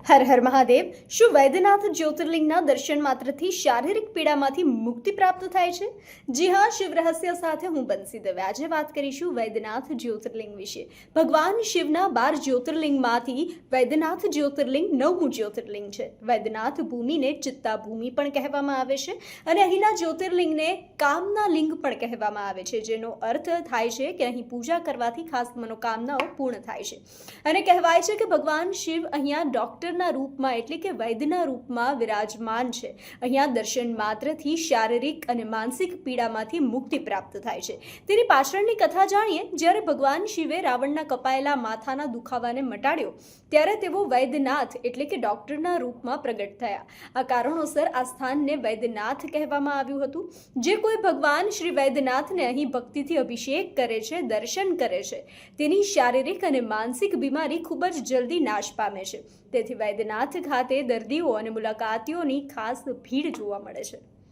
હર હર મહાદેવ। શું વૈદ્યનાથ જ્યોતિર્લિંગના દર્શન માત્રથી શારીરિક પીડામાંથી મુક્તિ પ્રાપ્ત થાય છે? જી હા, શિવ રહસ્ય સાથે હું બંસી દવે આજે વાત કરીશું વૈદ્યનાથ જ્યોતિર્લિંગ વિશે। ભગવાન શિવના 12 જ્યોતિર્લિંગમાંથી વૈદ્યનાથ જ્યોતિર્લિંગ 9મું જ્યોતિર્લિંગ છે। વૈદ્યનાથ ભૂમિને ચિત્તા ભૂમિ પણ કહેવામાં આવે છે અને અહીંના જ્યોતિર્લિંગને કામના લિંગ પણ કહેવામાં આવે છે, જેનો અર્થ થાય છે કે અહીં પૂજા કરવાથી ખાસ મનોકામનાઓ પૂર્ણ થાય છે। અને કહેવાય છે કે ભગવાન શિવ અહીંયા ડોક્ટર રૂપમાં એટલે કે વૈદ્યના રૂપમાં વિરાજમાન છે। અહીંયા દર્શન માત્રથી શારીરિક અને માનસિક પીડામાંથી મુક્તિ પ્રાપ્ત થાય છે। તેની પાછળની કથા જાણીએ। જ્યારે ભગવાન શિવે રાવણના કપાયેલા માથાના દુખાવાને મટાડ્યો ત્યારે તેઓ વૈદ્યનાથ એટલે કે ડોક્ટરના રૂપમાં પ્રગટ થયા। આ કારણોસર આ સ્થાનને વૈદ્યનાથ કહેવામાં આવ્યું હતું। જે કોઈ ભગવાન શ્રી વૈદ્યનાથને અહીં ભક્તિથી અભિષેક કરે છે, દર્શન કરે છે, તેની શારીરિક અને માનસિક બીમારી ખૂબ જ જલ્દી નાશ પામે છે। તેથી વૈદ્યનાથ ખાતે દર્દીઓ અને મુલાકાતીઓની ખાસ ભીડ જોવા મળે છે।